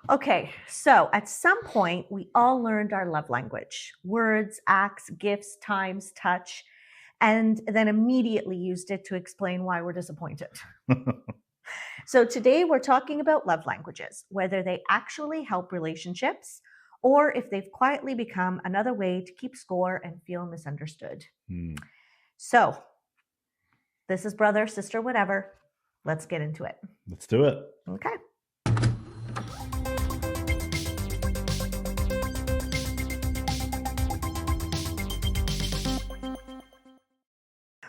Okay, so at some point, we all learned our love language: words, acts, gifts, times, touch, and then immediately used it to explain why we're disappointed. So today, we're talking about love languages, whether they actually help relationships or if they've quietly become another way to keep score and feel misunderstood. So, this is brother, sister, whatever. Let's get into it. Let's do it. Okay.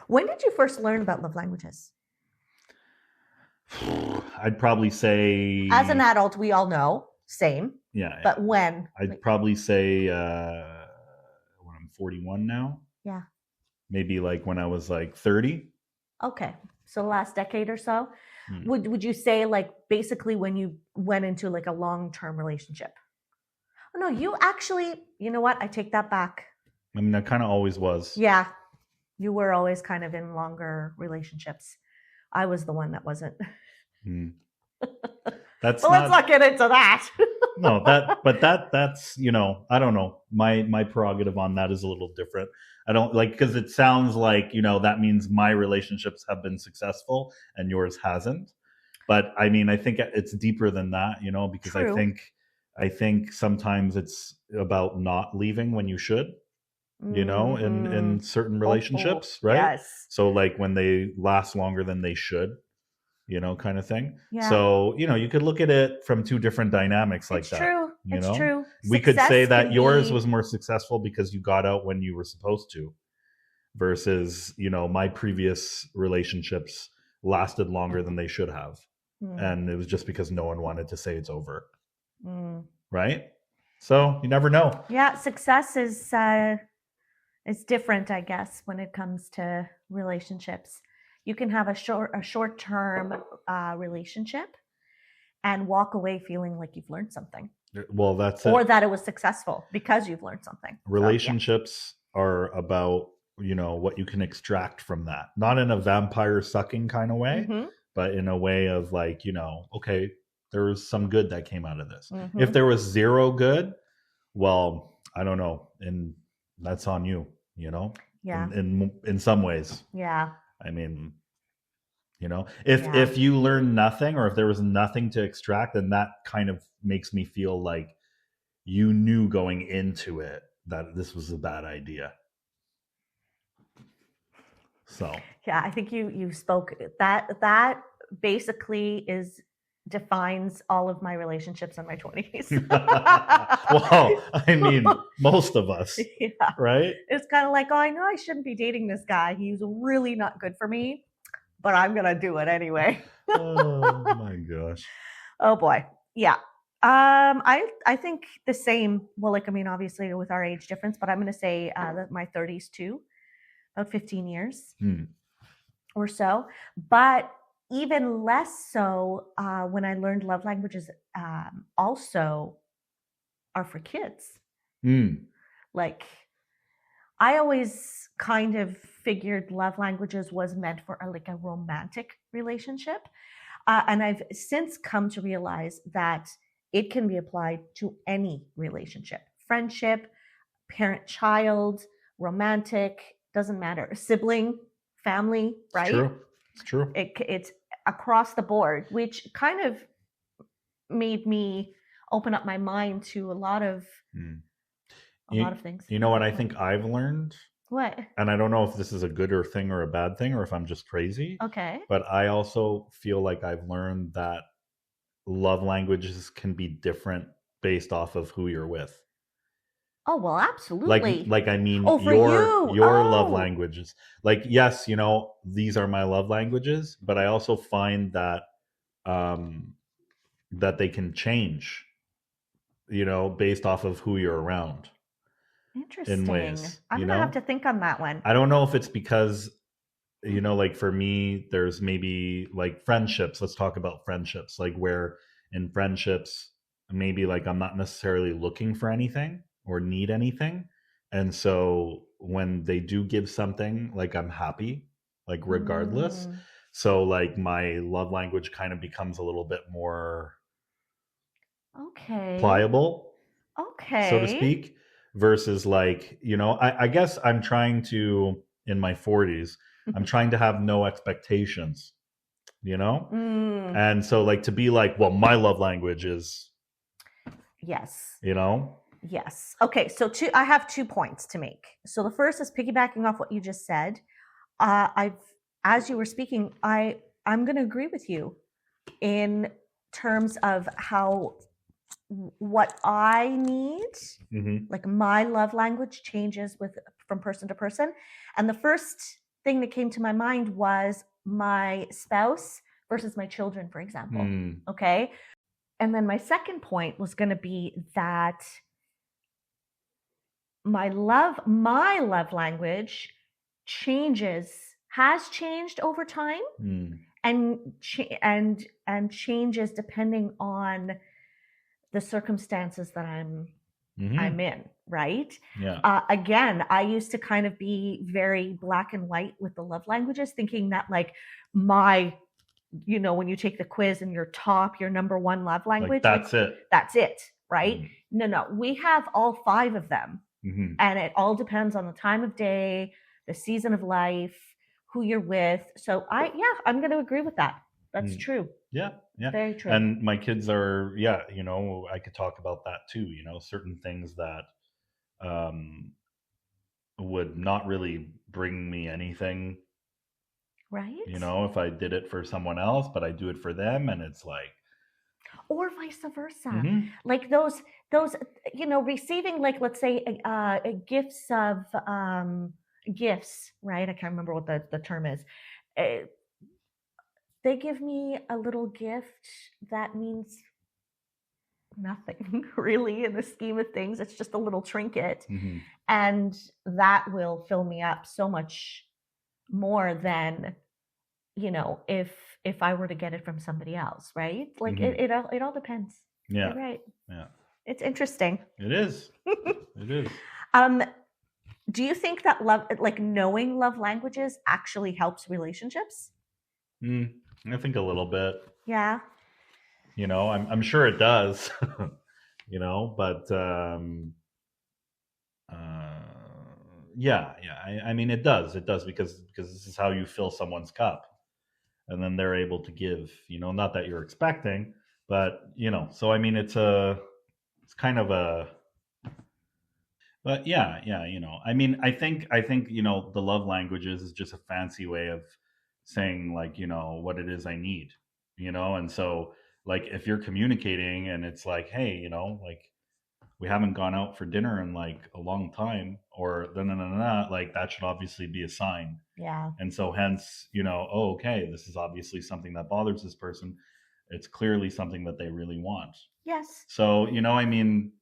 When did you first learn about love languages? I'd probably say, As an adult, we all know, same. yeah. But when? I'd probably say when I'm 41 now. Yeah. Maybe like when I was like 30. Okay. So last decade or so. Would you say like basically when you went into like a long-term relationship? Oh, no, you actually, you know what? I take that back. I mean, I kind of always was. Yeah. You were always kind of in longer relationships. I was the one that wasn't. That's but let's not get into that. No, that's, I don't know. My prerogative on that is a little different. I don't like, because it sounds like, that means my relationships have been successful and yours hasn't. But I mean, I think it's deeper than that, because True. I think sometimes it's about not leaving when you should, in certain relationships, right? Yes. So like when they last longer than they should, kind of thing. Yeah. So, you could look at it from two different dynamics like that. True. It's true. We could say that yours was more successful because you got out when you were supposed to, versus, my previous relationships lasted longer than they should have. And it was just because no one wanted to say it's over. Right? So you never know. Yeah, success is different, I guess, when it comes to relationships. You can have a short-term relationship and walk away feeling like you've learned something. Well, that's it. Or that it was successful because you've learned something. Relationships are about, what you can extract from that. Not in a vampire sucking kind of way, but in a way of like, okay, there was some good that came out of this. If there was zero good, well, I don't know. And that's on you, Yeah. In some ways. Yeah. I mean, if you learn nothing, or if there was nothing to extract, then that kind of makes me feel like you knew going into it that this was a bad idea. So yeah, I think you spoke that basically defines all of my relationships in my 20s. Well, I mean, most of us, yeah. Right? It's kind of like, oh, I know I shouldn't be dating this guy. He's really not good for me, but I'm going to do it anyway. Oh my gosh. Oh boy. Yeah. I think the same. Well, like, I mean, obviously with our age difference, but I'm going to say that my 30s too, about 15 years or so. But even less so when I learned love languages also are for kids. Like, I always kind of figured love languages was meant for a romantic relationship. And I've since come to realize that it can be applied to any relationship: friendship, parent-child, romantic, doesn't matter, sibling, family, right? It's true. It's across the board, which kind of made me open up my mind to a lot of things. You know what I think I've learned? What? And I don't know if this is a good thing or a bad thing, or if I'm just crazy. Okay. But I also feel like I've learned that love languages can be different based off of who you're with. Oh, well, absolutely. Like I mean, your love languages. Like, yes, these are my love languages, but I also find that that they can change, based off of who you're around. Interesting. In ways, I'm gonna have to think on that one. I don't know if it's because, like for me, there's maybe like friendships. Let's talk about friendships. Like where in friendships, maybe like I'm not necessarily looking for anything or need anything. And so when they do give something, like I'm happy, like regardless. So like my love language kind of becomes a little bit more Okay. pliable, so to Okay. speak, versus like, I guess I'm trying to, in my 40s, I'm trying to have no expectations, Mm, and so like to be like, well, my love language is, yes. you know Yes. Okay. So I have 2 points to make. So the first is piggybacking off what you just said. I've, as you were speaking, I'm going to agree with you in terms of how what I need, like my love language changes from person to person. And the first thing that came to my mind was my spouse versus my children, for example. Okay. And then my second point was going to be that my love language has changed over time, and changes depending on the circumstances that I'm in, right? Yeah. Again, I used to kind of be very black and white with the love languages, thinking that like when you take the quiz and your number one love language, like that's it, right? No, we have all 5 of them. And it all depends on the time of day, the season of life, who you're with. So I'm going to agree with that. That's true. Yeah. It's very true. And my kids are, I could talk about that too. Certain things that would not really bring me anything, right? If I did it for someone else, but I do it for them, and it's like, or vice versa. Like those receiving, like, let's say gifts of gifts, right? I can't remember what the term is. They give me a little gift that means nothing really in the scheme of things. It's just a little trinket, and that will fill me up so much more than if I were to get it from somebody else, right? Like it all depends. Yeah. You're right. Yeah. It's interesting. It is. It is. Do you think that knowing love languages actually helps relationships? I think a little bit. Yeah. I'm sure it does. But yeah. I mean, it does because this is how you fill someone's cup, and then they're able to give. Not that you're expecting, but So I mean, it's kind of a. But yeah. I mean, I think the love languages is just a fancy way of saying like what it is I need, and so like if you're communicating and it's like, hey, like we haven't gone out for dinner in like a long time, or like that should obviously be a sign. Yeah. And so hence, oh, okay, this is obviously something that bothers this person. It's clearly something that they really want. Yes. So, I mean,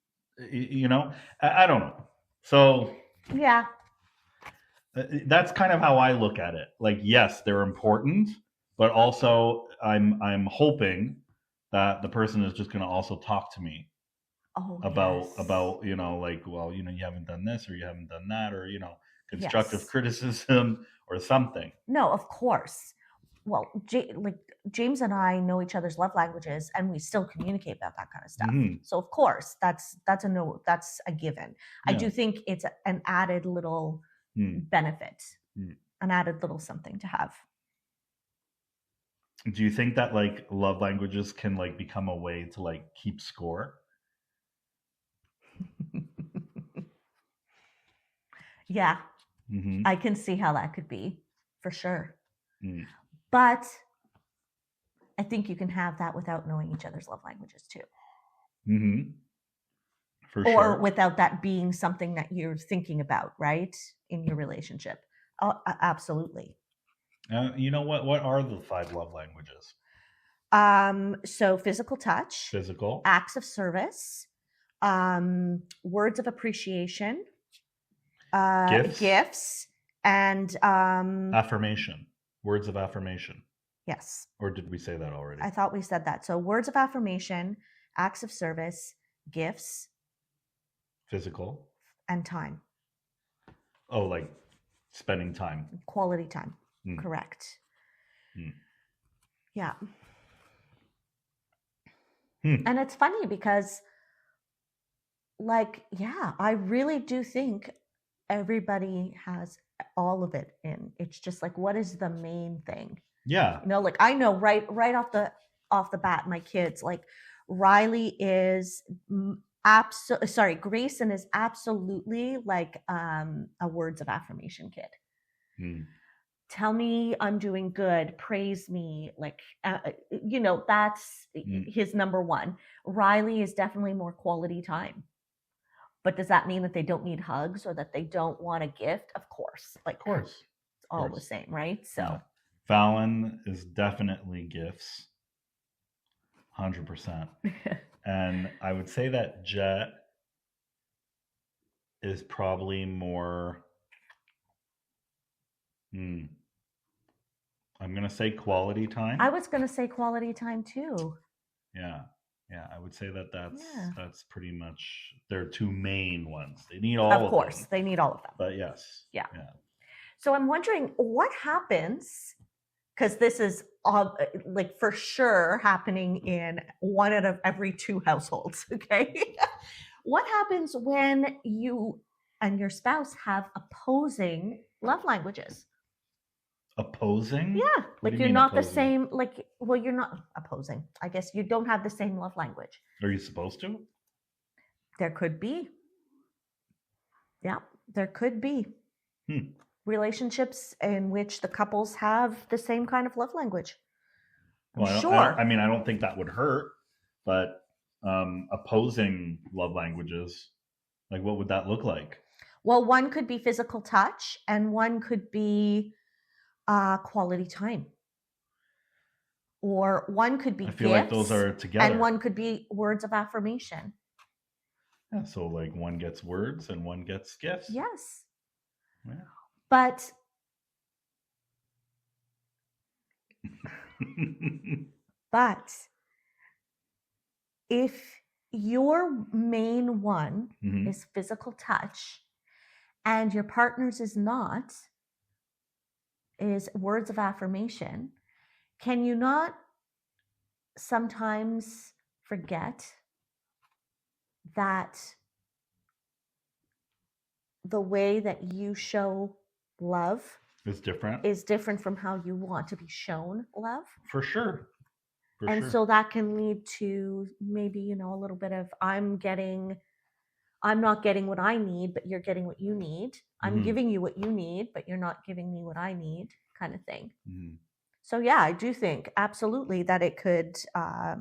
I don't know. So yeah, that's kind of how I look at it. Like, yes, they're important, but also I'm hoping that the person is just going to also talk to me about like, well, you haven't done this, or you haven't done that, or constructive criticism or something. No, of course. Well, James and I know each other's love languages, and we still communicate about that kind of stuff. So of course, that's a given. I do think it's an added little benefit, an added little something to have. Do you think that like love languages can like become a way to like keep score? Yeah. I can see how that could be, for sure. But I think you can have that without knowing each other's love languages too. For sure. Or without that being something that you're thinking about, right, in your relationship. Oh, absolutely. You know what are the 5 love languages? So physical touch, physical, acts of service, words of appreciation, gifts, and affirmation. Words of affirmation. Yes. Or did we say that already? I thought we said that. So words of affirmation, acts of service, gifts, physical, and time. Oh, like spending time. Quality time. Correct. Yeah. And it's funny because, like, yeah, I really do think everybody has all of it in. It's just like, what is the main thing? Yeah. You know, like I know right off the bat, my kids, like Riley is Grayson is absolutely like a words of affirmation kid. Tell me I'm doing good, praise me, like you know, that's his number one. Riley is definitely more quality time. But does that mean that they don't need hugs or that they don't want a gift? Of course. Like, of course. It's all the same, right? So yeah. Fallon is definitely gifts. 100%. And I would say that Jet is probably more I'm going to say quality time. I was going to say quality time too. Yeah. Yeah, I would say that that's pretty much their two main ones. They need all of them. Of course, they need all of them. But yes. Yeah. So I'm wondering what happens, because this is like for sure happening in one out of every two households, okay? What happens when you and your spouse have opposing love languages? Opposing? Yeah, like you're not opposing? The same, like, well, you're not opposing. I guess you don't have the same love language. Are you supposed to? There could be. Yeah, there could be. Relationships in which the couples have the same kind of love language. Well, sure. I don't think that would hurt, but opposing love languages, like what would that look like? Well, one could be physical touch and one could be quality time. Or one could be I feel like those are together. And one could be words of affirmation. Yeah, so like one gets words and one gets gifts. Yes. Yeah. But if your main one is physical touch and your partner's is not, is words of affirmation, can you not sometimes forget that the way that you show love is different from how you want to be shown love? For sure. So that can lead to maybe, a little bit of I'm not getting what I need, but you're getting what you need. I'm giving you what you need, but you're not giving me what I need, kind of thing. So yeah, I do think absolutely that it could, what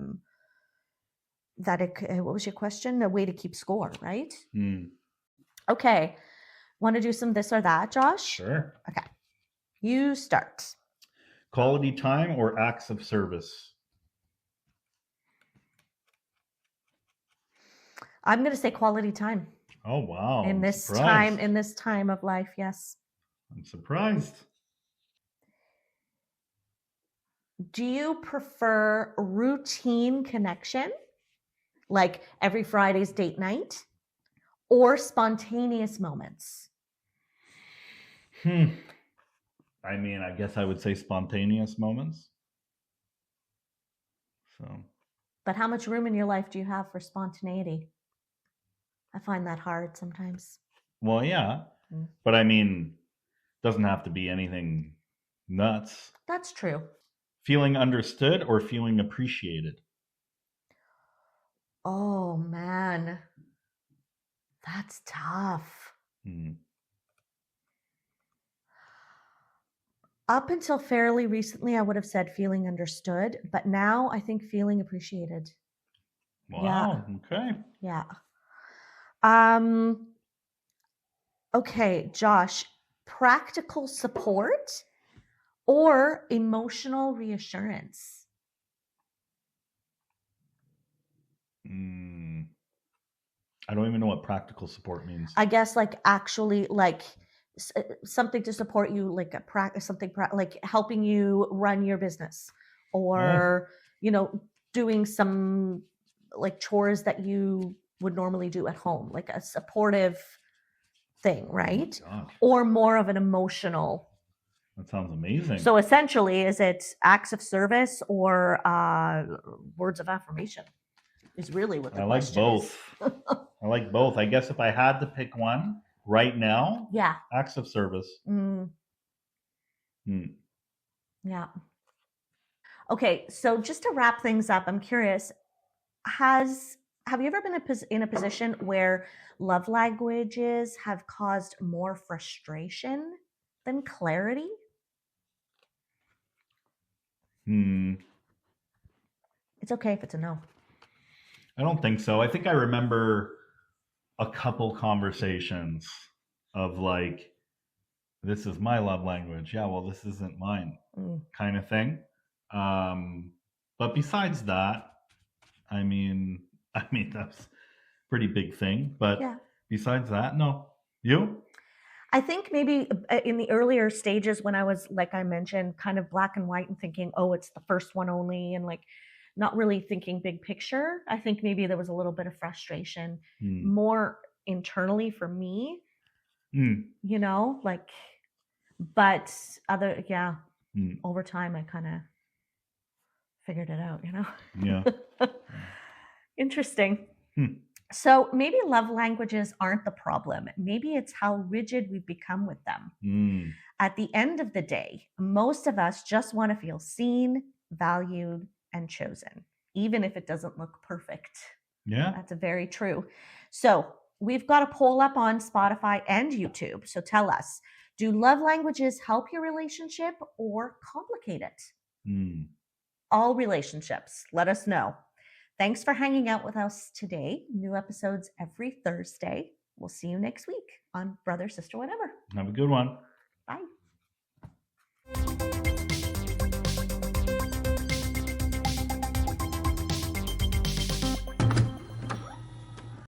was your question? A way to keep score, right? Okay. Want to do some this or that, Josh? Sure. Okay. You start. Quality time or acts of service? I'm going to say quality time. Oh, wow. In this time of life, yes. I'm surprised. Do you prefer routine connection, like every Friday's date night, or spontaneous moments? I mean, I guess I would say spontaneous moments. So. But how much room in your life do you have for spontaneity? I find that hard sometimes. Well, yeah. But I mean, doesn't have to be anything nuts. That's true. Feeling understood or feeling appreciated? Oh, man. That's tough. Up until fairly recently, I would have said feeling understood, but now I think feeling appreciated. Wow. Yeah. Okay. Yeah. Okay, Josh, practical support or emotional reassurance? I don't even know what practical support means. I guess like actually like something to support you, like like helping you run your business, or doing some like chores that you would normally do at home, like a supportive thing, right? Or more of an emotional. That sounds amazing. So essentially, is it acts of service or words of affirmation? is really what the I like question both. I like both. I guess if I had to pick one right now, Yeah. acts of service. Yeah. Okay, so just to wrap things up, I'm curious, have you ever been in a position where love languages have caused more frustration than clarity? It's okay if it's a no. I don't think so. I think I remember a couple conversations of like, this is my love language. Yeah, well, this isn't mine, kind of thing. But besides that, I mean, that's a pretty big thing. But yeah. Besides that, no. You? I think maybe in the earlier stages when I was, like I mentioned, kind of black and white and thinking, oh, it's the first one only, and like not really thinking big picture. I think maybe there was a little bit of frustration more internally for me, you know, like, but over time I kind of figured it out, you know? Yeah. Interesting. So maybe love languages aren't the problem. Maybe it's how rigid we've become with them. At the end of the day, most of us just want to feel seen, valued, and chosen, even if it doesn't look perfect. Yeah. That's very true. So we've got a poll up on Spotify and YouTube. So tell us, do love languages help your relationship or complicate it? All relationships, let us know. Thanks for hanging out with us today. New episodes every Thursday. We'll see you next week on Brother, Sister, Whatever. Have a good one. Bye.